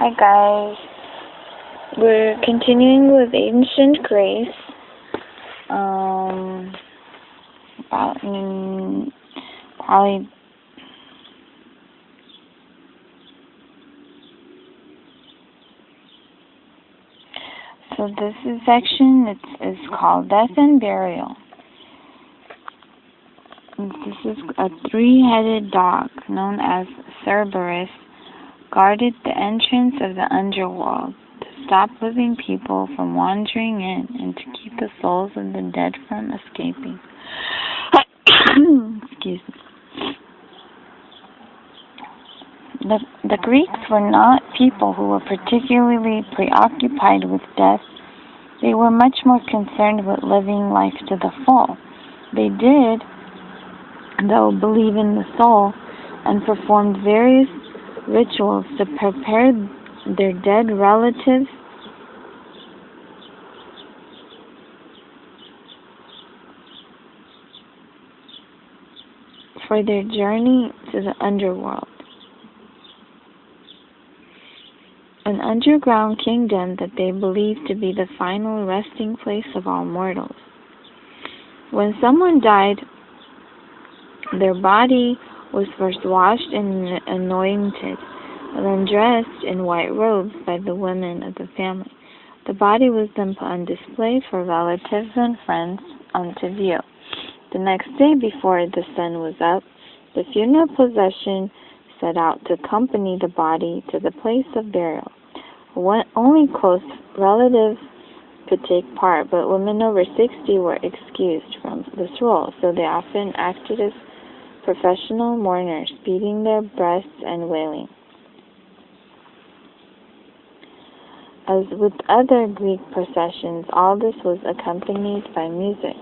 Hi guys, we're continuing with Ancient Grace. About probably so this section is called Death and Burial. This is a three-headed dog known as Cerberus guarded the entrance of the underworld to stop living people from wandering in and to keep the souls of the dead from escaping. Excuse me. The Greeks were not people who were particularly preoccupied with death. They were much more concerned with living life to the full. They did, though, believe in the soul and performed various rituals to prepare their dead relatives for their journey to the underworld, an underground kingdom that they believed to be the final resting place of all mortals. When someone died, their body was first washed and anointed, and then dressed in white robes by the women of the family. The body was then put on display for relatives and friends unto view. The next day, before the sun was up, the funeral procession set out to accompany the body to the place of burial. Only close relatives could take part, but women over 60 were excused from this role, so they often acted as professional mourners, beating their breasts and wailing. As with other Greek processions, all this was accompanied by music.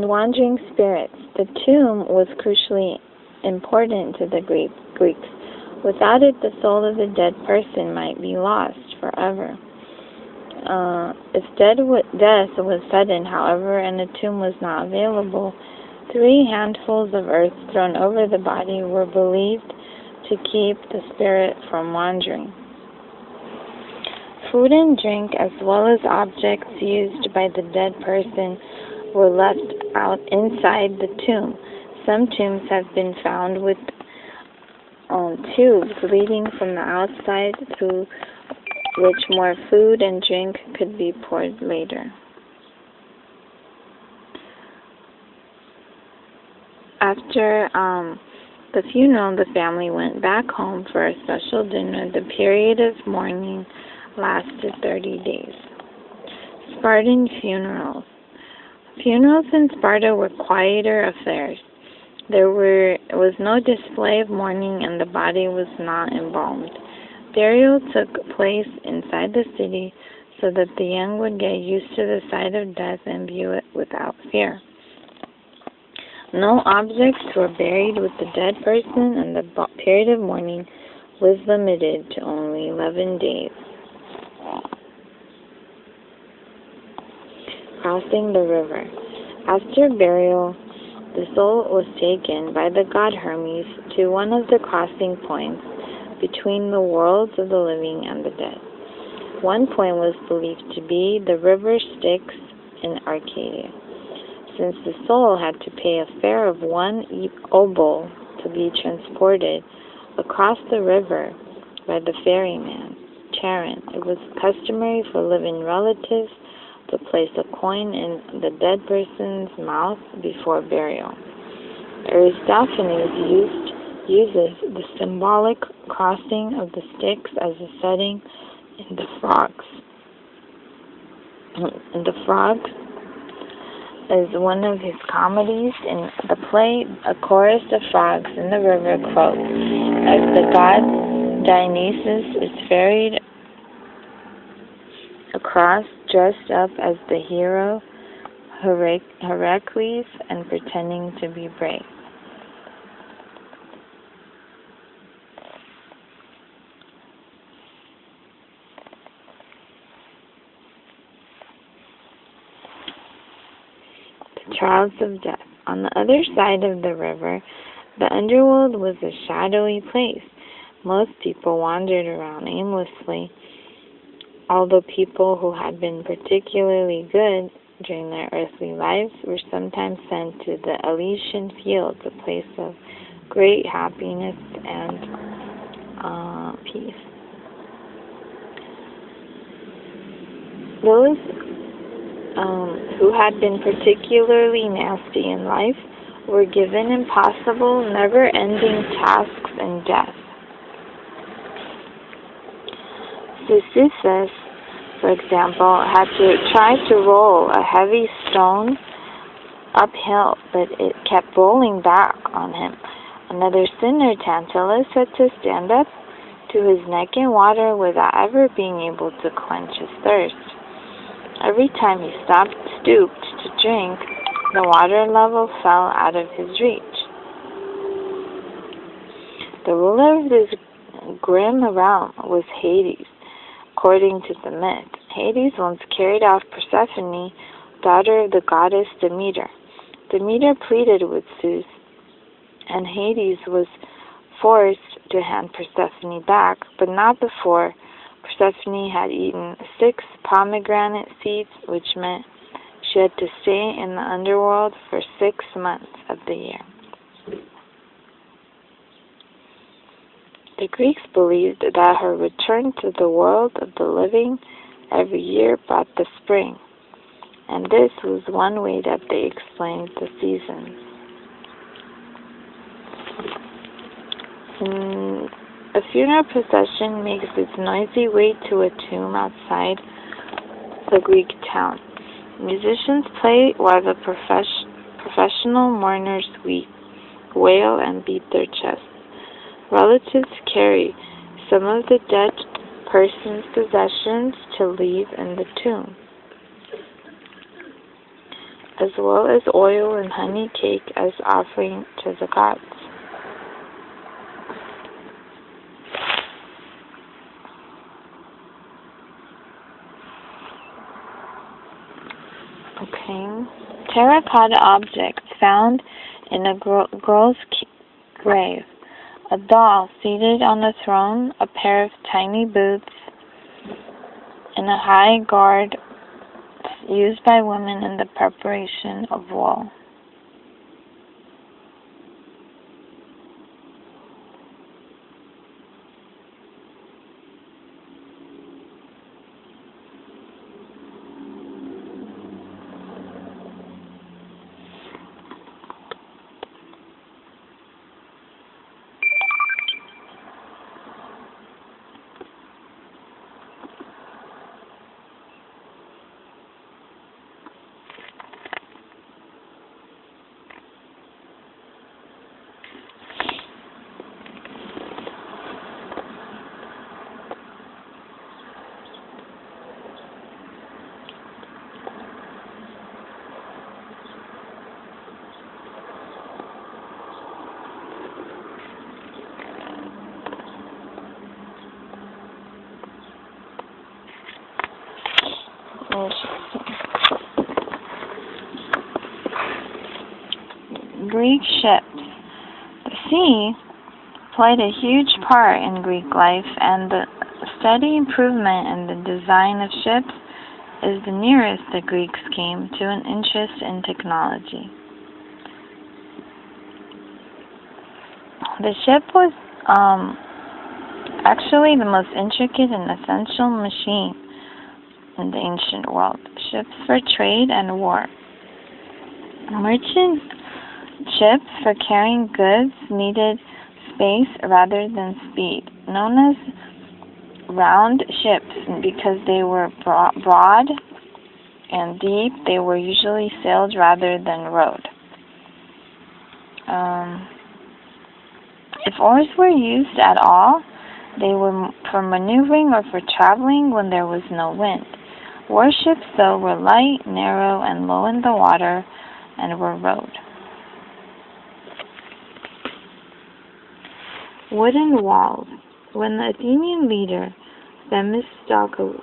Wandering spirits. The tomb was crucially important to the Greeks. Without it, the soul of the dead person might be lost forever. If death was sudden, however, and a tomb was not available, 3 handfuls of earth thrown over the body were believed to keep the spirit from wandering. Food and drink, as well as objects used by the dead person, were left out inside the tomb. Some tombs have been found with tubes leading from the outside through which more food and drink could be poured later. After the funeral, the family went back home for a special dinner. The period of mourning lasted 30 days. Spartan funerals. Funerals in Sparta were quieter affairs. There was no display of mourning, and the body was not embalmed. Burial took place inside the city so that the young would get used to the sight of death and view it without fear. No objects were buried with the dead person, and the period of mourning was limited to only 11 days. Crossing the river. After burial, the soul was taken by the god Hermes to one of the crossing points between the worlds of the living and the dead. One point was believed to be the river Styx in Arcadia, since the soul had to pay a fare of 1 obol to be transported across the river by the ferryman, Charon. It was customary for living relatives to place a coin in the dead person's mouth before burial. Aristophanes uses the symbolic crossing of the Styx as a setting in The Frogs. The Frogs is one of his comedies. In the play, a chorus of frogs in the river quotes, "As the god Dionysus is ferried across, dressed up as the hero Heracles and pretending to be brave." trials of death. On the other side of the river, the underworld was a shadowy place. Most people wandered around aimlessly, although people who had been particularly good during their earthly lives were sometimes sent to the Elysian fields, a place of great happiness and peace. Those who had been particularly nasty in life were given impossible, never-ending tasks in death. Sisyphus, for example, had to try to roll a heavy stone uphill, but it kept rolling back on him. Another sinner, Tantalus, had to stand up to his neck in water without ever being able to quench his thirst. Every time he stooped to drink, the water level fell out of his reach. The ruler of this grim realm was Hades. According to the myth, Hades once carried off Persephone, daughter of the goddess Demeter. Demeter pleaded with Zeus, and Hades was forced to hand Persephone back, but not before Persephone had eaten 6 pomegranate seeds, which meant she had to stay in the underworld for 6 months of the year. The Greeks believed that her return to the world of the living every year brought the spring, and this was one way that they explained the seasons. A funeral procession makes its noisy way to a tomb outside the Greek town. Musicians play while the professional mourners weep, wail, and beat their chests. Relatives carry some of the dead person's possessions to leave in the tomb, as well as oil and honey cake as offering to the gods. Okay. Terracotta objects found in a girl's grave. A doll seated on a throne, a pair of tiny boots, and a high guard used by women in the preparation of wool. Greek ships. The sea played a huge part in Greek life, and the steady improvement in the design of ships is the nearest the Greeks came to an interest in technology. The ship was actually the most intricate and essential machine in the ancient world. Ships for trade and war. Merchant ships for carrying goods needed space rather than speed. Known as round ships because they were broad and deep, they were usually sailed rather than rowed. If oars were used at all, they were for maneuvering or for traveling when there was no wind. Warships, though, were light, narrow, and low in the water, and were rowed. Wooden walls. When the Athenian leader Themistocles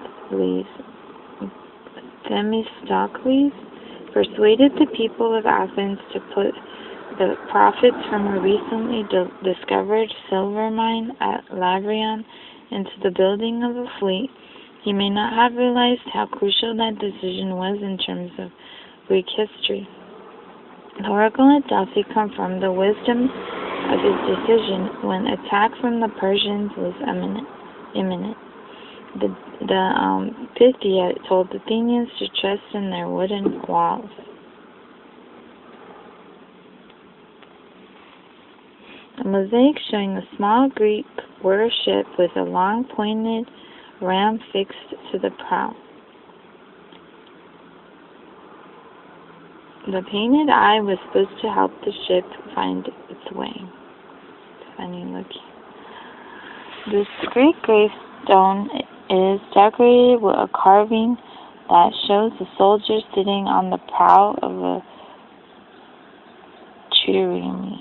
persuaded the people of Athens to put the profits from a recently discovered silver mine at Lavrion into the building of a fleet, he may not have realized how crucial that decision was in terms of Greek history. The oracle at Delphi confirmed the wisdom of his decision when attack from the Persians was imminent. The Pythia told the Athenians to trust in their wooden walls. A mosaic showing a small Greek warship with a long pointed ram fixed to the prow. The painted eye was supposed to help the ship find its way. Funny looking. This Greek gravestone is decorated with a carving that shows a soldier sitting on the prow of a trireme.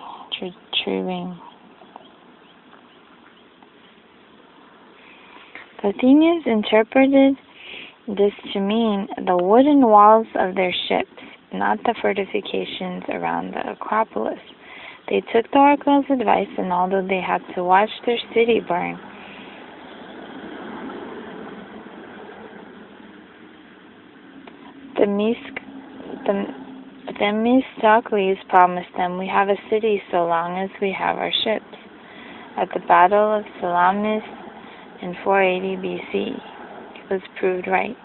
The Athenians interpreted this to mean the wooden walls of their ships, not the fortifications around the Acropolis. They took the oracle's advice, and although they had to watch their city burn, Themistocles promised them, "We have a city so long as we have our ships." At the Battle of Salamis in 480 BC, he was proved right.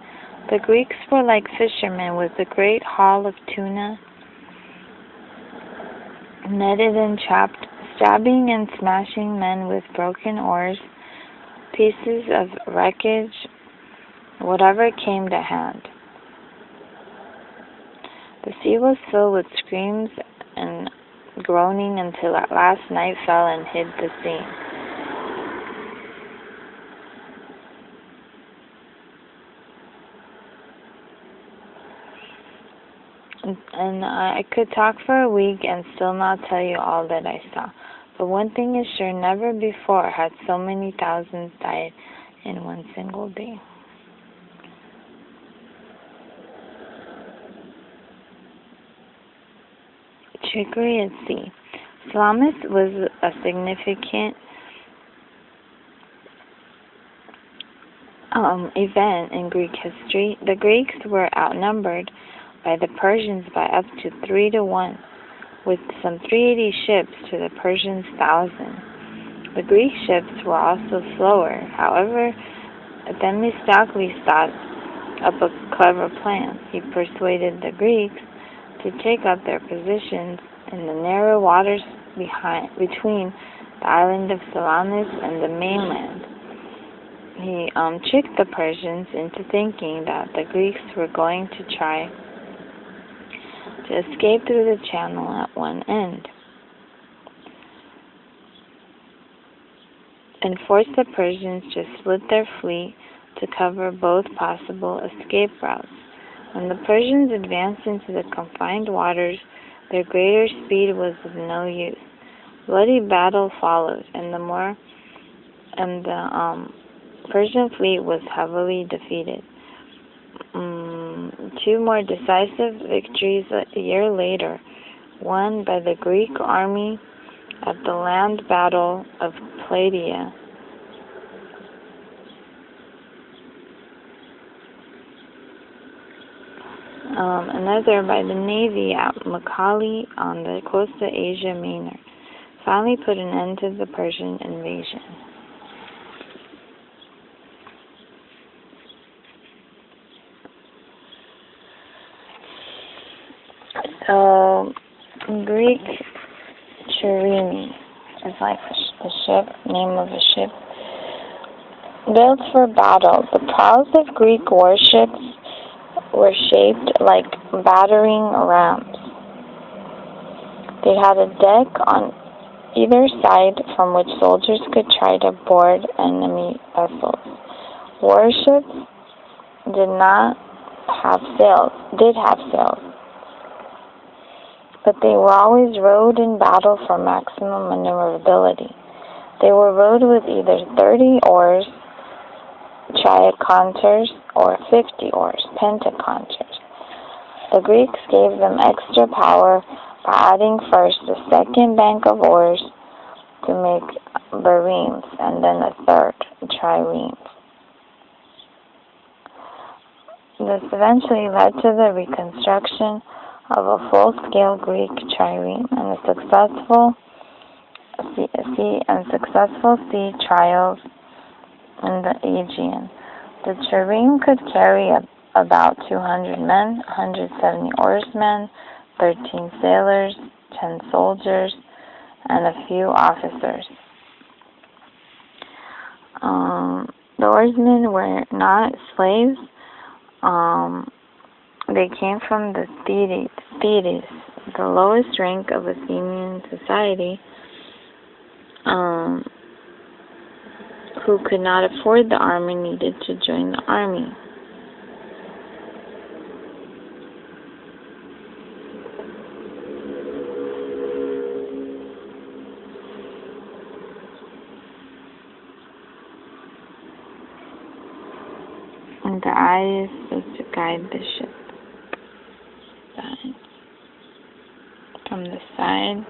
The Greeks were like fishermen with the great haul of tuna, netted and trapped, stabbing and smashing men with broken oars, pieces of wreckage, whatever came to hand. The sea was filled with screams and groaning until at last night fell and hid the scene. And I could talk for a week and still not tell you all that I saw. But one thing is sure, never before had so many thousands died in one single day. Trickery at sea. Salamis was a significant event in Greek history. The Greeks were outnumbered by the Persians by up to 3-1, with some 380 ships to the Persians' 1,000. The Greek ships were also slower. However, Themistocles thought up a clever plan. He persuaded the Greeks to take up their positions in the narrow waters between the island of Salamis and the mainland. He tricked the Persians into thinking that the Greeks were going to try to escape through the channel at one end, and forced the Persians to split their fleet to cover both possible escape routes. When the Persians advanced into the confined waters, their greater speed was of no use. Bloody battle followed, and the Persian fleet was heavily defeated. 2 more decisive victories a year later, won by the Greek army at the land battle of Plataea. Another by the navy at Makali on the coast of Asia Minor, finally put an end to the Persian invasion. So, Greek trireme is like a ship, name of a ship, built for battle. The prows of Greek warships were shaped like battering rams. They had a deck on either side from which soldiers could try to board enemy vessels. Warships did have sails, but they were always rowed in battle for maximum maneuverability. They were rowed with either 30 oars, triaconters, or 50 oars, pentaconters. The Greeks gave them extra power by adding first a second bank of oars to make biremes, and then a third, triremes. This eventually led to the reconstruction of a full-scale Greek trireme and successful sea trials in the Aegean. The trireme could carry about 200 men, 170 oarsmen, 13 sailors, 10 soldiers, and a few officers. The oarsmen were not slaves. They came from the Thetes, the lowest rank of Athenian society, who could not afford the armor needed to join the army. And the eye is supposed to guide the ship. From the side.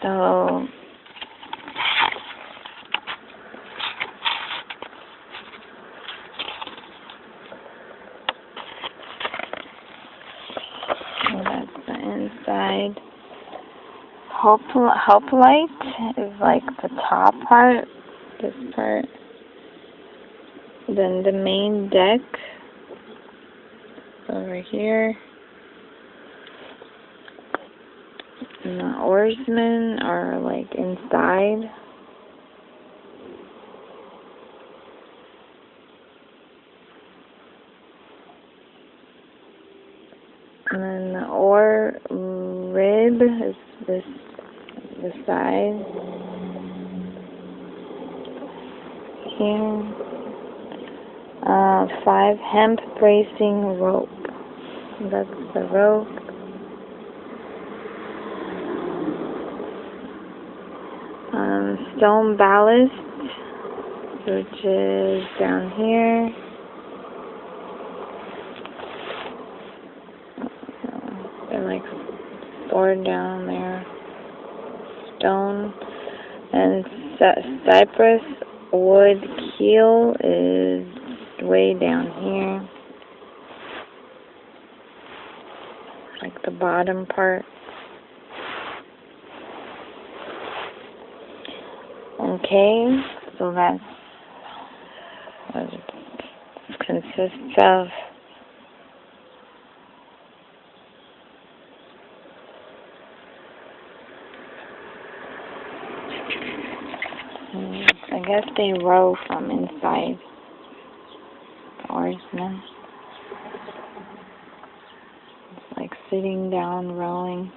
So that's the inside. Hoplite is like the top part, this part. Then the main deck over here. And the oarsmen are like inside. And then the oar rib is the side here. 5 hemp bracing rope. That's the rope. Stone ballast, which is down here. They're like stored down there. Stone and cypress wood keel is way down here, like the bottom part. Okay, so that's what it consists of. I guess they row from inside the oarsmen. It's like sitting down, rowing.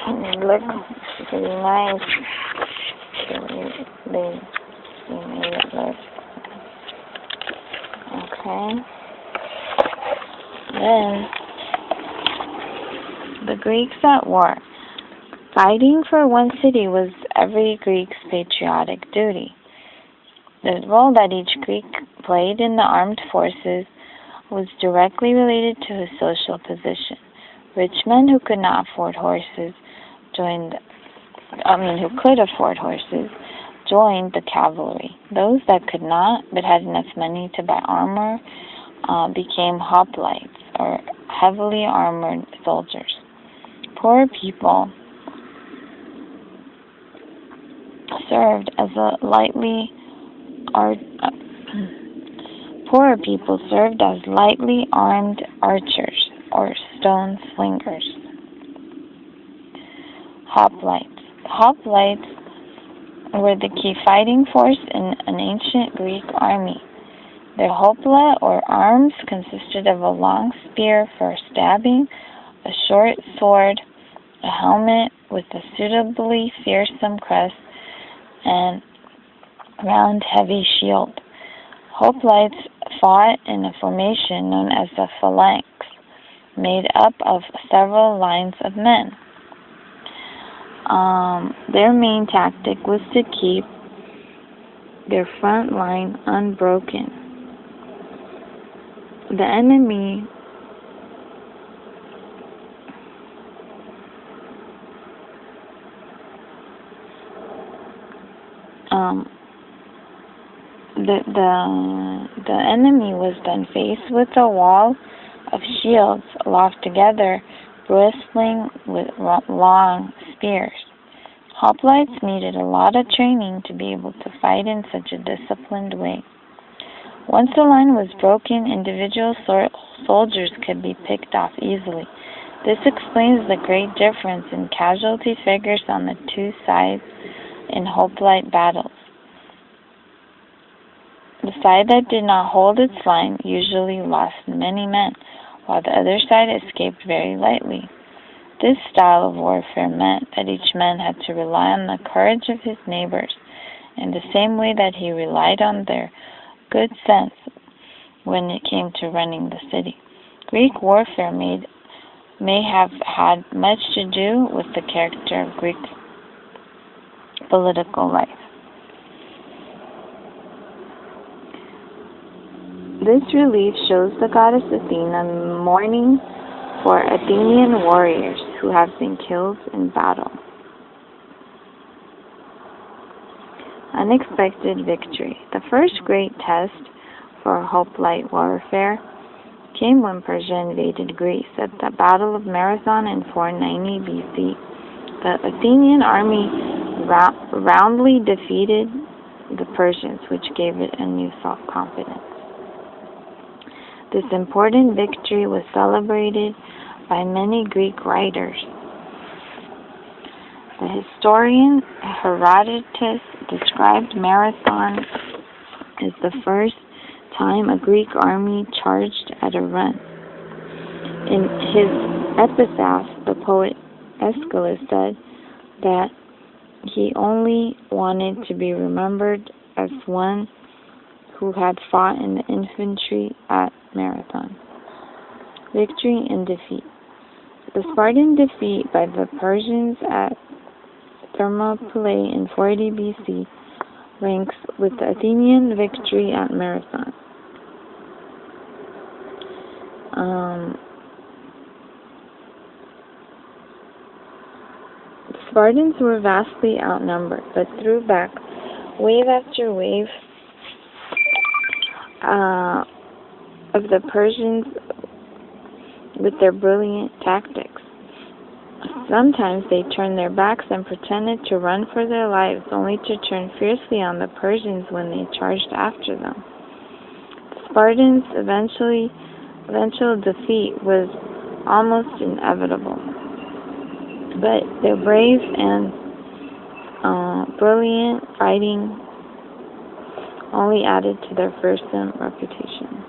It looks pretty nice. They made it look okay. Then the Greeks at war. Fighting for one city was every Greek's patriotic duty. The role that each Greek played in the armed forces was directly related to his social position. Rich men who could not afford horses who could afford horses joined the cavalry. Those that could not, but had enough money to buy armor, became hoplites, or heavily armored soldiers. Poor people served as lightly armed archers, or stone slingers. Hoplites were the key fighting force in an ancient Greek army. Their hopla, or arms, consisted of a long spear for stabbing, a short sword, a helmet with a suitably fearsome crest, and round heavy shield. Hoplites fought in a formation known as the phalanx, made up of several lines of men. Their main tactic was to keep their front line unbroken. The enemy the enemy was then faced with a wall of shields locked together, bristling with long spears. Hoplites needed a lot of training to be able to fight in such a disciplined way. Once the line was broken, individual soldiers could be picked off easily. This explains the great difference in casualty figures on the two sides in hoplite battles. The side that did not hold its line usually lost many men, while the other side escaped very lightly. This style of warfare meant that each man had to rely on the courage of his neighbors, in the same way that he relied on their good sense when it came to running the city. Greek warfare may have had much to do with the character of Greek political life. This relief shows the goddess Athena mourning for Athenian warriors who have been killed in battle. Unexpected victory. The first great test for hoplite warfare came when Persia invaded Greece at the Battle of Marathon in 490 BC. The Athenian army roundly defeated the Persians, which gave it a new self-confidence. This important victory was celebrated by many Greek writers. The historian Herodotus described Marathon as the first time a Greek army charged at a run. In his epitaph, the poet Aeschylus said that he only wanted to be remembered as one who had fought in the infantry at Marathon. Victory and defeat. The Spartan defeat by the Persians at Thermopylae in 480 BC ranks with the Athenian victory at Marathon. The Spartans were vastly outnumbered, but threw back wave after wave of the Persians with their brilliant tactics. Sometimes they turned their backs and pretended to run for their lives, only to turn fiercely on the Persians when they charged after them. The Spartans' eventual defeat was almost inevitable, but their brave and brilliant fighting only added to their fearsome reputation.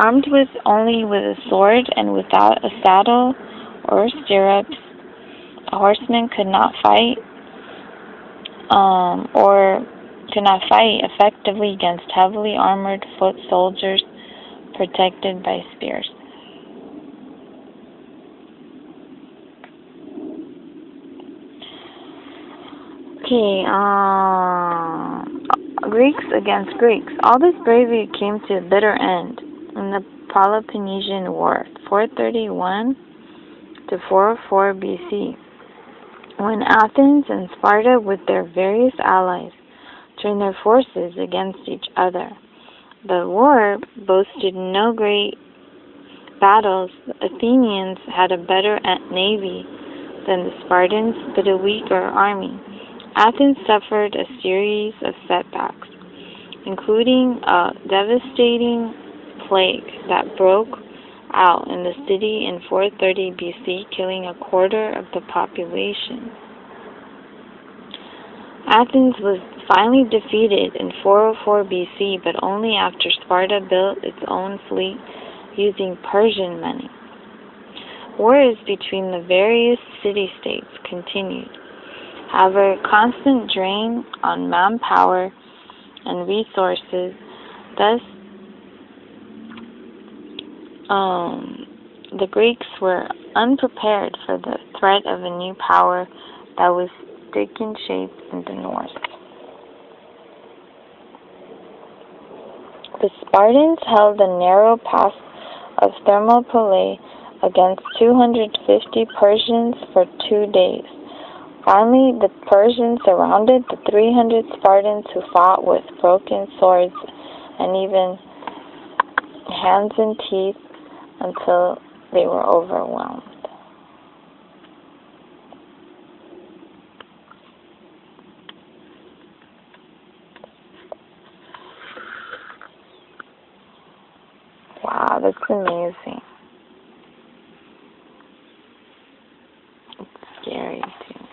Armed only with a sword and without a saddle or stirrups, a horseman could not fight effectively against heavily armored foot soldiers protected by spears. Okay, Greeks against Greeks. All this bravery came to a bitter end in the Peloponnesian War, 431 to 404 BC, when Athens and Sparta, with their various allies, turned their forces against each other. The war boasted no great battles. The Athenians had a better navy than the Spartans, but a weaker army. Athens suffered a series of setbacks, including a devastating plague that broke out in the city in 430 BC, killing a quarter of the population. Athens was finally defeated in 404 BC, but only after Sparta built its own fleet using Persian money. Wars between the various city-states continued. However, constant drain on manpower and resources, thus the Greeks were unprepared for the threat of a new power that was taking shape in the north. The Spartans held the narrow pass of Thermopylae against 250 Persians for 2 days. Finally, the Persians surrounded the 300 Spartans, who fought with broken swords and even hands and teeth until they were overwhelmed. Wow, that's amazing. It's scary too.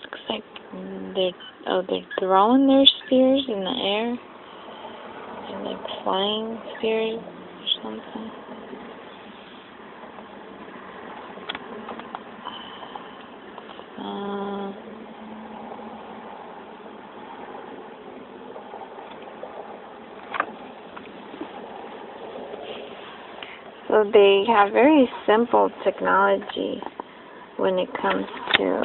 Looks like they're throwing their spears in the air. They're like flying spears or something. So they have very simple technology when it comes to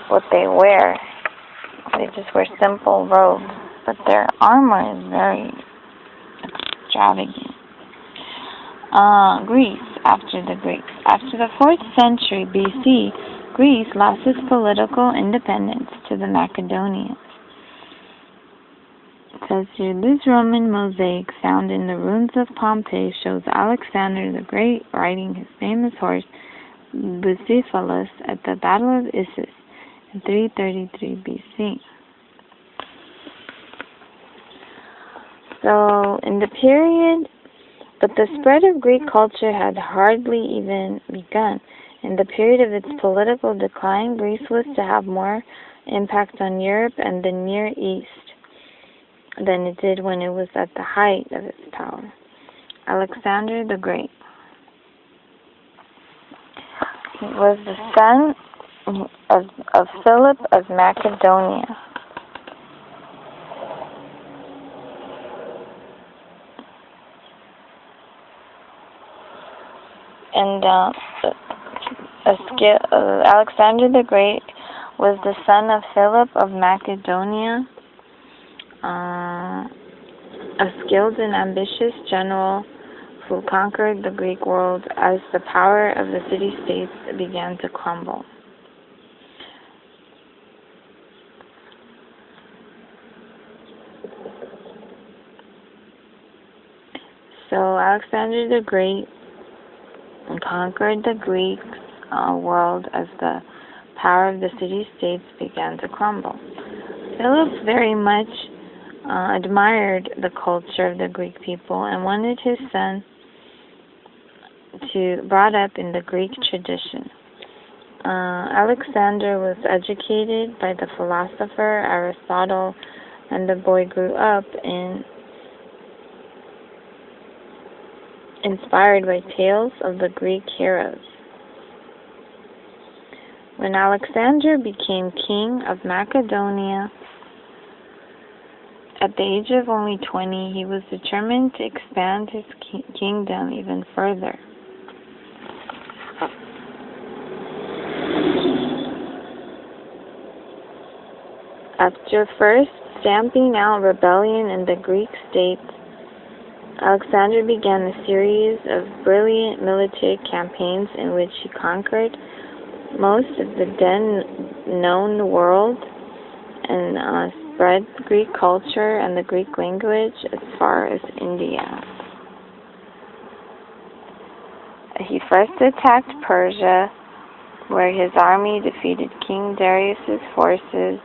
what they wear. They just wear simple robes, but their armor is very extravagant. Greece, after the Greeks. After the 4th century BC, Greece lost its political independence to the Macedonians. It says here, this Roman mosaic found in the ruins of Pompeii shows Alexander the Great riding his famous horse Bucephalus at the Battle of Issus in 333 BC. So, in the period, but the spread of Greek culture had hardly even begun. In the period of its political decline, Greece was to have more impact on Europe and the Near East than it did when it was at the height of its power. Alexander the Great. He was the son of Philip of Macedonia. And Alexander the Great was the son of Philip of Macedonia, a skilled and ambitious general who conquered the Greek world as the power of the city-states began to crumble. So Alexander the Great conquered the Greek world as the power of the city-states began to crumble. Philip very much admired the culture of the Greek people and wanted his son to brought up in the Greek tradition. Alexander was educated by the philosopher Aristotle, and the boy grew up inspired by tales of the Greek heroes. When Alexander became king of Macedonia, at the age of only 20, he was determined to expand his kingdom even further. After first stamping out rebellion in the Greek states, Alexander began a series of brilliant military campaigns in which he conquered most of the then known world and spread Greek culture and the Greek language as far as India. He first attacked Persia, where his army defeated King Darius's forces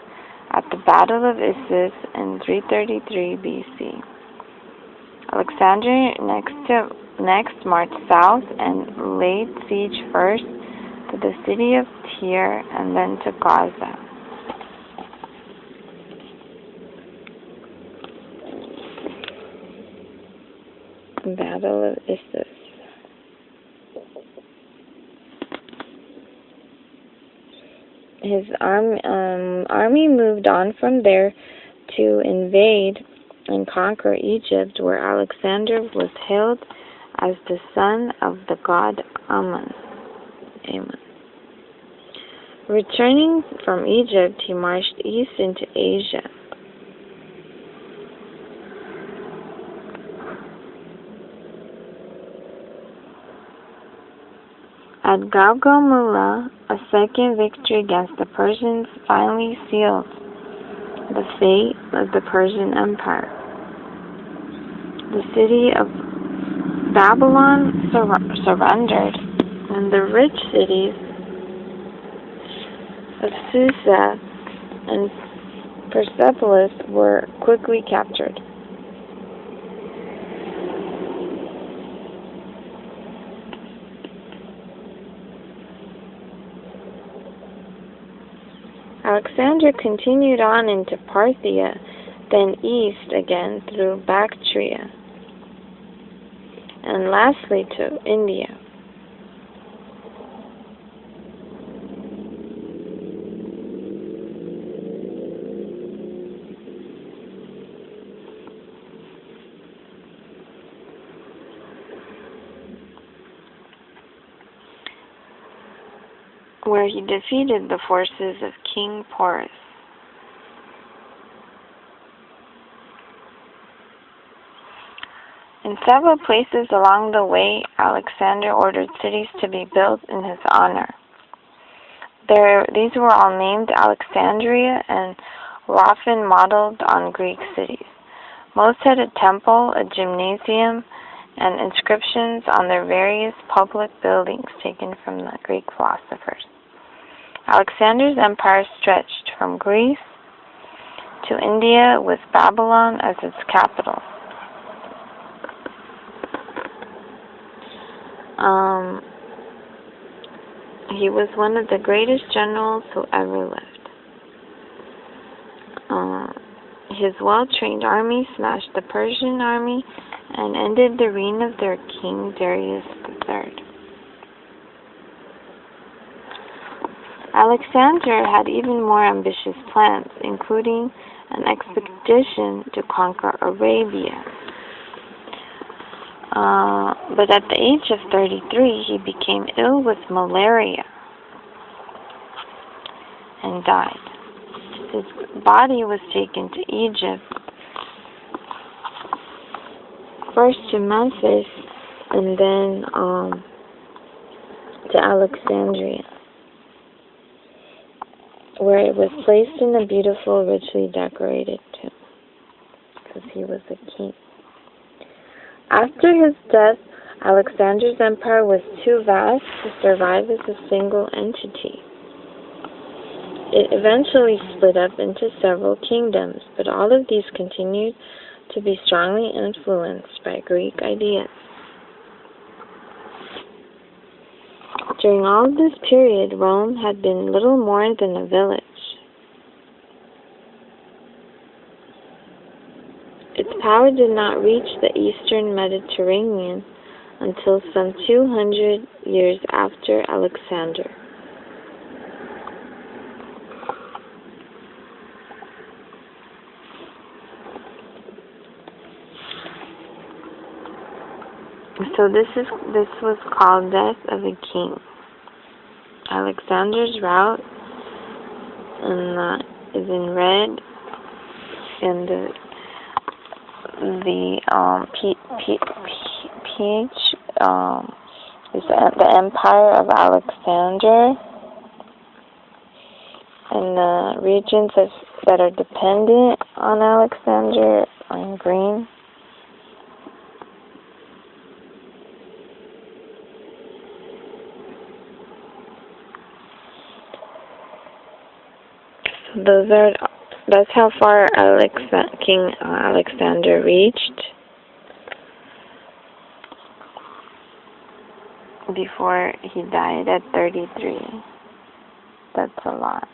at the Battle of Issus in 333 BC. Alexander next next marched south and laid siege first to the city of Tyre and then to Gaza. Battle of Issus. His army moved on from there to invade and conquer Egypt, where Alexander was hailed as the son of the god Ammon. Returning from Egypt, he marched east into Asia. At Gaugamela, a second victory against the Persians finally sealed the fate of the Persian Empire. The city of Babylon surrendered, and the rich cities of Susa and Persepolis were quickly captured. Alexander continued on into Parthia, then east again through Bactria, and lastly to India. Where he defeated the forces of King Porus. In several places along the way, Alexander ordered cities to be built in his honor. These were all named Alexandria and were often modeled on Greek cities. Most had a temple, a gymnasium, and inscriptions on their various public buildings taken from the Greek philosophers. Alexander's empire stretched from Greece to India, with Babylon as its capital. He was one of the greatest generals who ever lived. His well-trained army smashed the Persian army and ended the reign of their king Darius III. Alexander had even more ambitious plans, including an expedition to conquer Arabia. But at the age of 33, he became ill with malaria and died. His body was taken to Egypt, first to Memphis, and then to Alexandria, where it was placed in a beautiful, richly decorated tomb, because he was a king. After his death, Alexander's empire was too vast to survive as a single entity. It eventually split up into several kingdoms, but all of these continued to be strongly influenced by Greek ideas. During all of this period, Rome had been little more than a village. Its power did not reach the eastern Mediterranean until some 200 years after Alexander. So this was called Death of a King. Alexander's route is in red, and the peach is the Empire of Alexander, and the regions that are dependent on Alexander are in green. That's how far King Alexander reached. before he died at 33. That's a lot.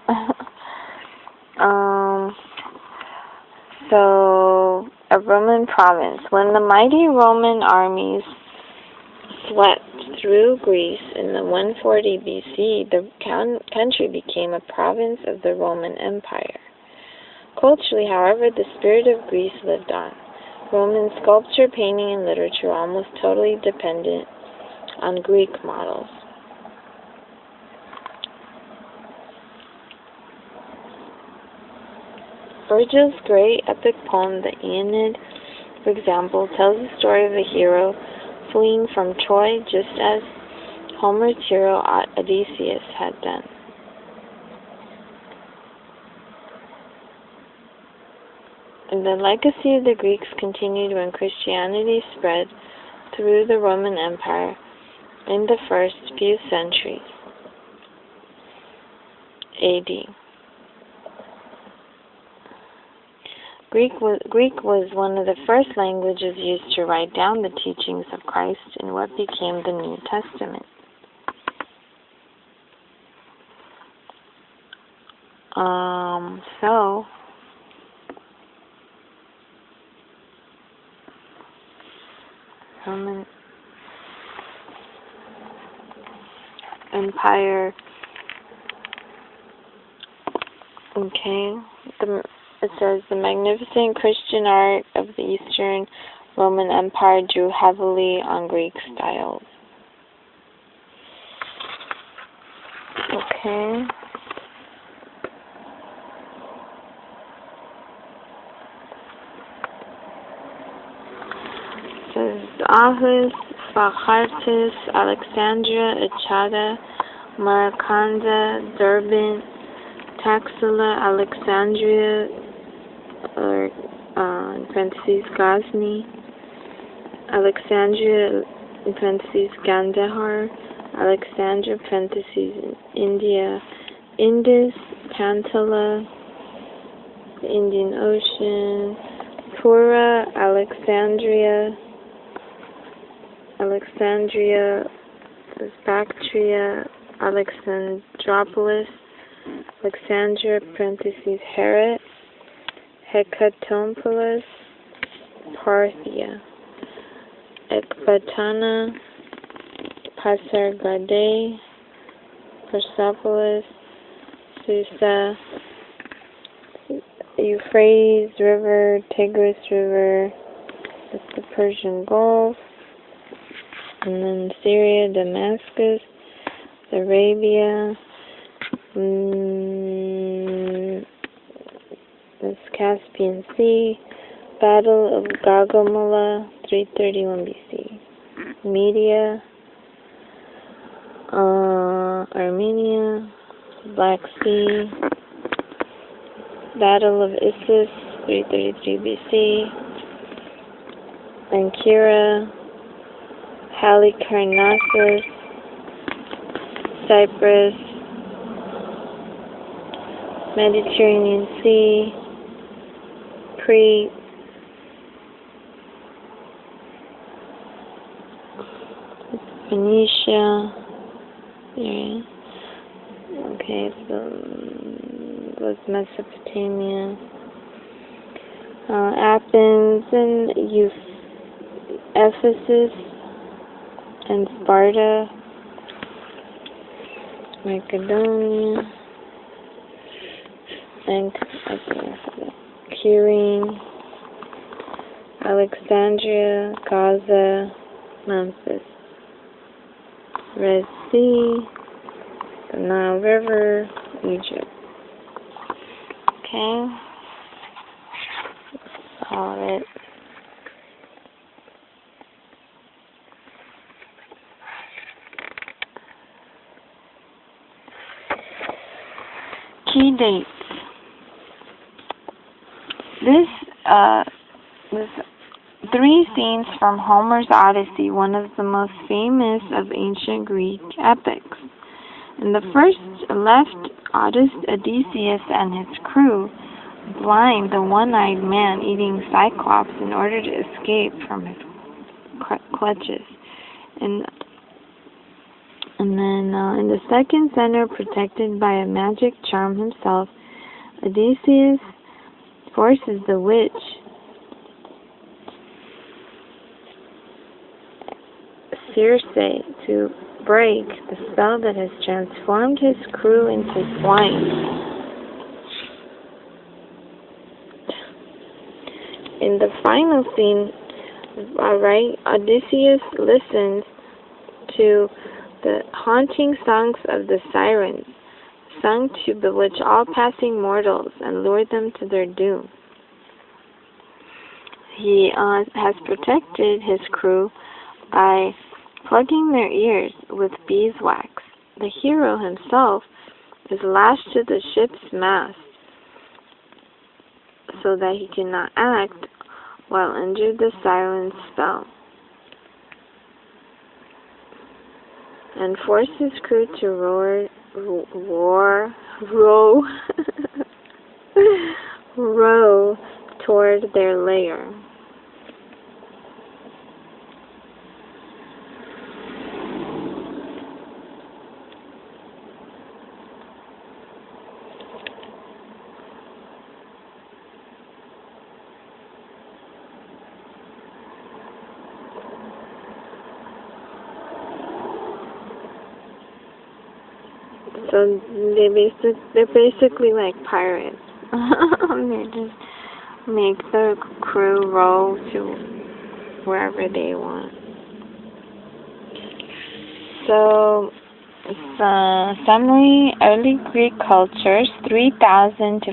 So, a Roman province. When the mighty Roman armies swept through Greece in the 140 BC, the country became a province of the Roman Empire. Culturally, however, the spirit of Greece lived on. Roman sculpture, painting, and literature were almost totally dependent on Greek models. Virgil's great epic poem, the Aeneid, for example, tells the story of a hero fleeing from Troy, just as Homer's hero Odysseus had done. And the legacy of the Greeks continued when Christianity spread through the Roman Empire in the first few centuries AD. Greek was one of the first languages used to write down the teachings of Christ in what became the New Testament. Roman Empire. Okay. It says the magnificent Christian art of the Eastern Roman Empire drew heavily on Greek styles. Okay. It says Aarhus, Spachartis, Alexandria, Echata, Maracanda, Durban, Taxila, Alexandria, or in parentheses Ghazni, Alexandria, in parentheses Kandahar, Alexandria, parentheses India, Indus, Pantala, the Indian Ocean, Pura, Alexandria, Bactria, Alexandropolis, Alexandria, parentheses Herat, Hecatopolis, Parthia, Ecbatana, Pasargadae, Persepolis, Susa, Euphrates River, Tigris River, that's the Persian Gulf, and then Syria, Damascus, Arabia, this Caspian Sea, Battle of Gaugamela, 331 BC, Media, Armenia, Black Sea, Battle of Issus, 333 BC, Ancyra, Halicarnassus, Cyprus, Mediterranean Sea, Crete, Phoenicia, yeah. Okay, so was Mesopotamia, Athens, and Ephesus, and Sparta, Macedonia, and Kyrene, Alexandria, Gaza, Memphis, Red Sea, the Nile River, Egypt. Okay, that's all it. Key dates. This three scenes from Homer's Odyssey, one of the most famous of ancient Greek epics. In the first left Odysseus and his crew blind the one-eyed man eating Cyclops in order to escape from his clutches. In And then in the second center, protected by a magic charm himself, Odysseus forces the witch Circe to break the spell that has transformed his crew into swine. In the final scene, Odysseus listens to the haunting songs of the sirens, sung to bewitch all passing mortals and lure them to their doom. He has protected his crew by plugging their ears with beeswax. The hero himself is lashed to the ship's mast so that he cannot act while under the siren's spell, and force his crew to row toward their lair. So they're basically like pirates. They just make the crew row to wherever they want. So, summary: early Greek cultures, 3000 to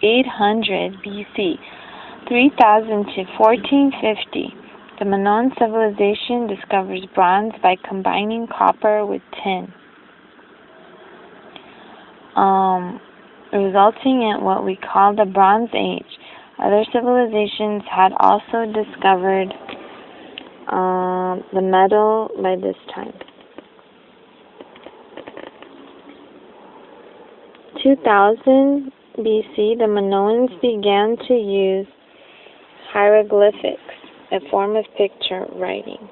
800 BC, 3000 to 1450. The Minoan civilization discovers bronze by combining copper with tin, resulting in what we call the Bronze Age. Other civilizations had also discovered the metal by this time. 2000 BC, the Minoans began to use hieroglyphics, a form of picture writing.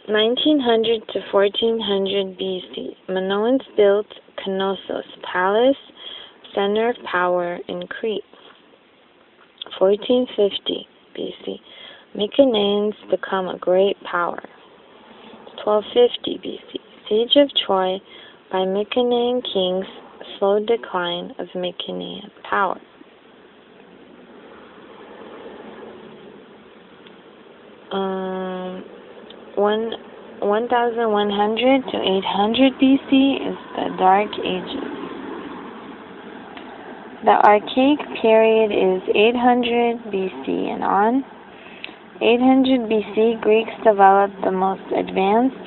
1900 to 1400 BC, Minoans built Knossos Palace, center of power in Crete. 1450 BC, Mycenaeans become a great power. 1250 BC, Siege of Troy by Mycenaean kings, slow decline of Mycenaean power. One 1100 to 800 BC is the Dark Ages. The Archaic period is 800 BC and on. 800 BC, Greeks developed the most advanced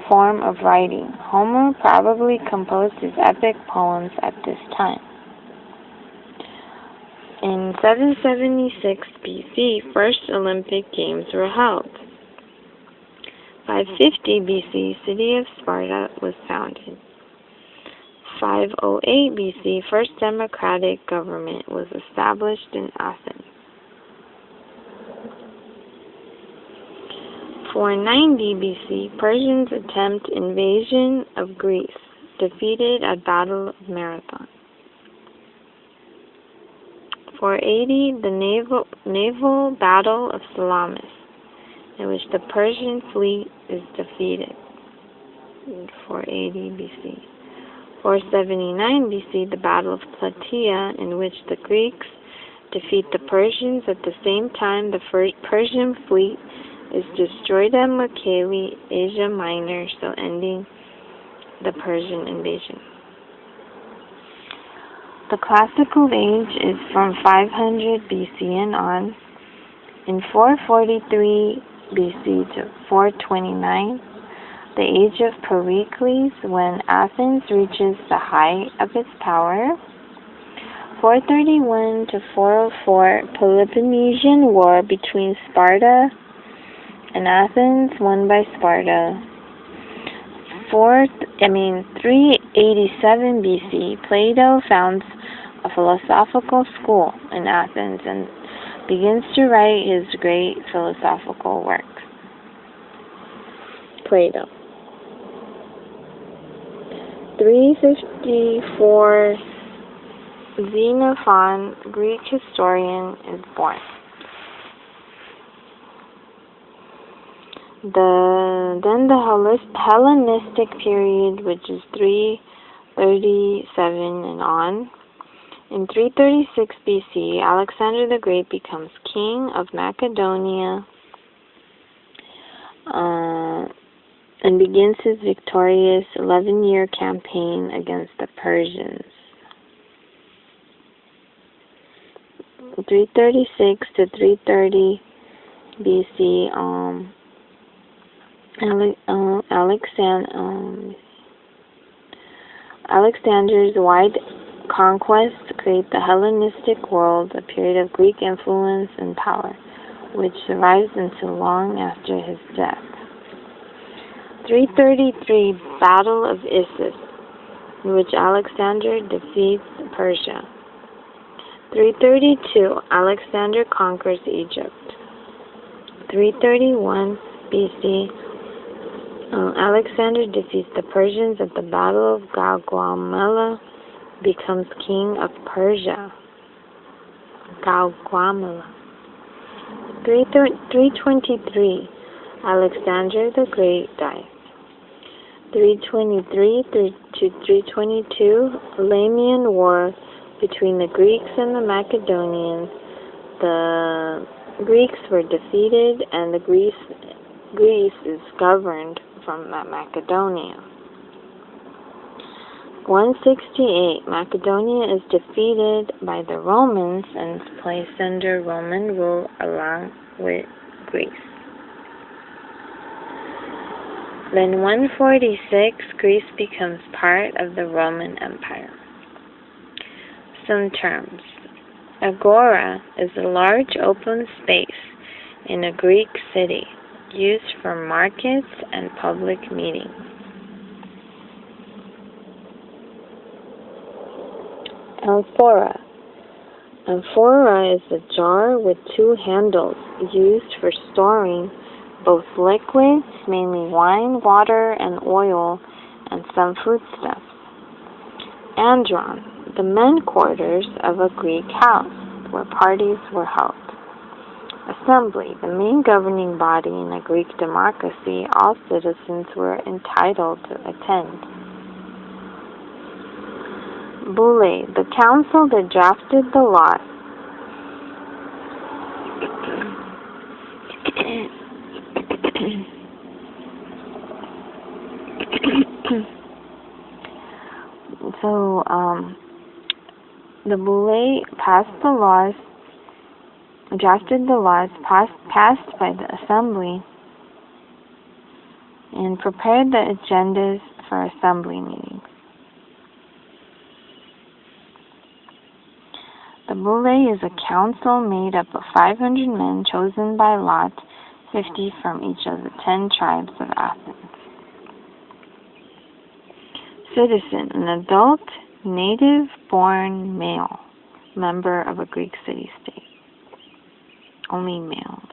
form of writing. Homer probably composed his epic poems at this time. In 776 BC, first Olympic Games were held. 550 BC, city of Sparta was founded. 508 BC, first democratic government was established in Athens. 490 BC, Persians attempt invasion of Greece, defeated at Battle of Marathon. 480, the naval battle of Salamis, in which the Persian fleet is defeated. 480 BC. 479 BC, the Battle of Plataea, in which the Greeks defeat the Persians. At the same time, the Persian fleet is destroyed at Mycale, Asia Minor, so ending the Persian invasion. The Classical Age is from 500 BC and on. In 443 BC to 429, the age of Pericles, when Athens reaches the height of its power. 431 to 404, Peloponnesian War between Sparta and Athens, won by Sparta. 387 BC, Plato founds a philosophical school in Athens and begins to write his great philosophical work. Plato. 354, Xenophon, Greek historian, is born. Then the Hellenistic period, which is 337 and on. In 336 BC, Alexander the Great becomes king of Macedonia and begins his victorious 11-year campaign against the Persians. 336 to 330 BC, Alexander's wide conquests create the Hellenistic world, a period of Greek influence and power, which survives until long after his death. 333, Battle of Issus, in which Alexander defeats Persia. 332, Alexander conquers Egypt. 331 BC, Alexander defeats the Persians at the Battle of Gaugamela, becomes king of Persia. Gaugamela. 323, Alexander the Great dies. 323 to 322, Lamian War between the Greeks and the Macedonians. The Greeks were defeated, and Greece is governed from Macedonia. 168, Macedonia is defeated by the Romans and is placed under Roman rule along with Greece. Then 146, Greece becomes part of the Roman Empire. Some terms. Agora is a large open space in a Greek city used for markets and public meetings. Amphora. Amphora is a jar with two handles used for storing both liquids, mainly wine, water, and oil, and some foodstuffs. Andron, the men quarters of a Greek house where parties were held. Assembly, the main governing body in a Greek democracy, all citizens were entitled to attend. Boule, the council that drafted the law. So, the Boule passed the laws, drafted the laws passed by the assembly, and prepared the agendas for assembly meetings. The Boule is a council made up of 500 men chosen by lot, 50 from each of the 10 tribes of Athens. Citizen, an adult, native-born male, member of a Greek city-state. Only males.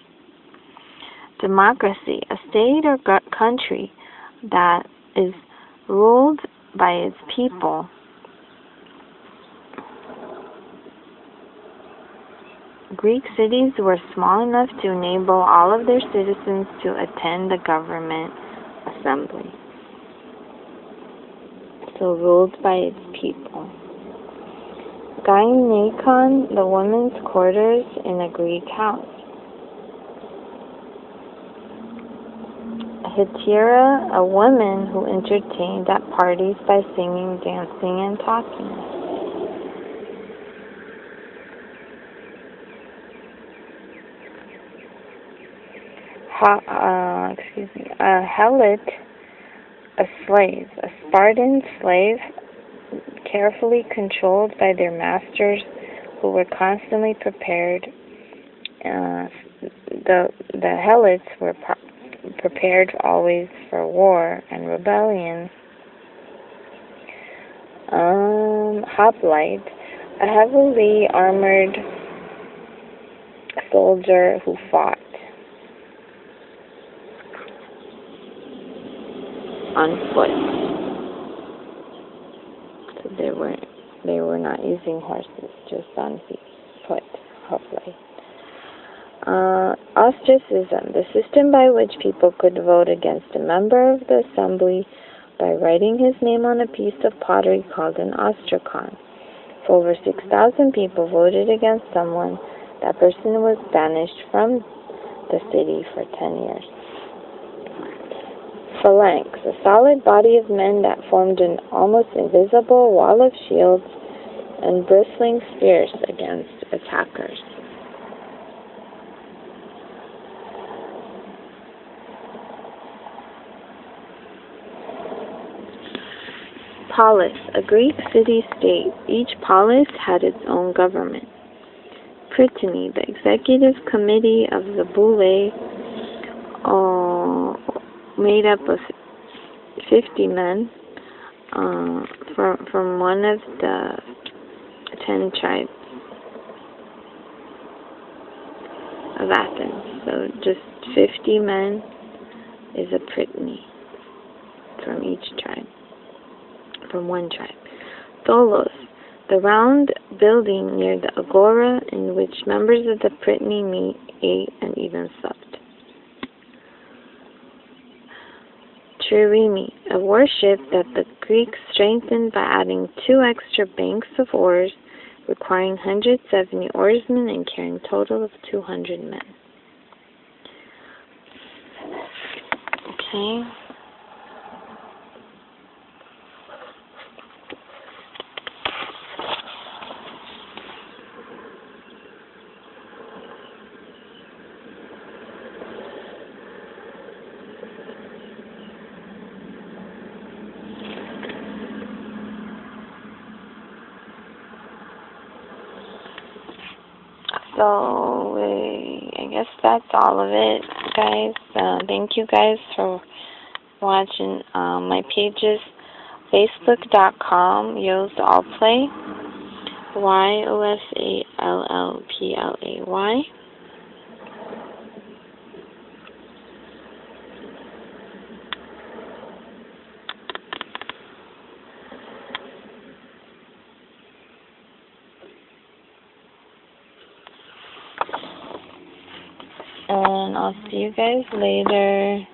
Democracy, a state or country that is ruled by its people. Greek cities were small enough to enable all of their citizens to attend the government assembly. So ruled by its people. Gynekon, the women's quarters in a Greek house. Hetera, a woman who entertained at parties by singing, dancing, and talking. A helot, a slave, a Spartan slave, carefully controlled by their masters, who were constantly prepared. The helots were prepared always for war and rebellion. Hoplite, a heavily armored soldier who fought on foot. They were not using horses, just on foot, hopefully. Ostracism, the system by which people could vote against a member of the assembly by writing his name on a piece of pottery called an ostracon. If over 6,000 people voted against someone, that person was banished from the city for 10 years. Phalanx, a solid body of men that formed an almost invisible wall of shields and bristling spears against attackers. Polis, a Greek city-state. Each polis had its own government. Prytany, the executive committee of the Boule, made up of 50 men from one of the 10 tribes of Athens. So just 50 men is a Prytany from each tribe, from one tribe. Tholos, the round building near the agora in which members of the Prytany meet, ate, and even supped. Trireme, a warship that the Greeks strengthened by adding 2 extra banks of oars, requiring 170 oarsmen and carrying a total of 200 men. Okay. So, I guess that's all of it, guys. Thank you guys for watching. My page is facebook.com, YosAllplay, YOSALLPLAY. And I'll see you guys later.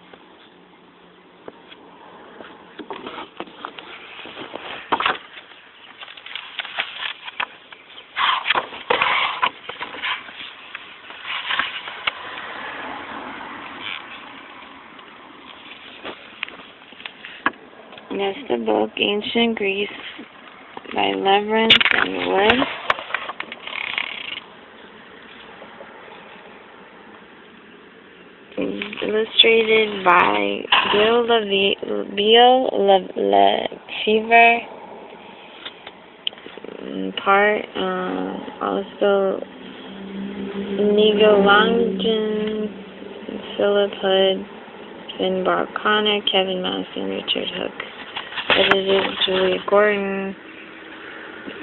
That's the book, Ancient Greece, by Leverance and Wood. Illustrated by Bill Lefevre. Part also Nigo Longden, Philip Hood, Finn Barcana, Kevin Mouse, and Richard Hook. Edited Julia Gordon.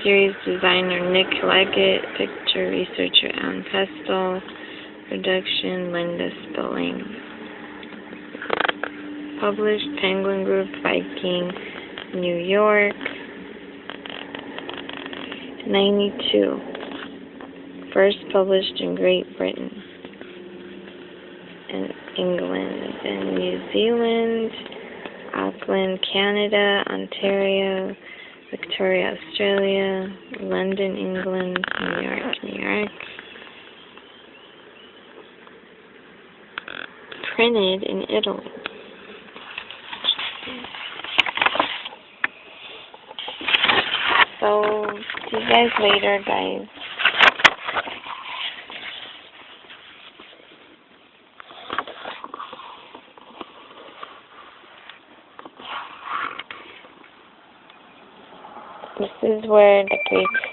Series designer Nick Leggett. Picture researcher Ann Pestel. Production Linda Spilling. Published Penguin Group, Viking, New York. 92. First published in Great Britain and England, then New Zealand, Auckland, Canada, Ontario, Victoria, Australia, London, England, New York, New York. Printed in Italy. So, see you guys later, guys. This is where the Greeks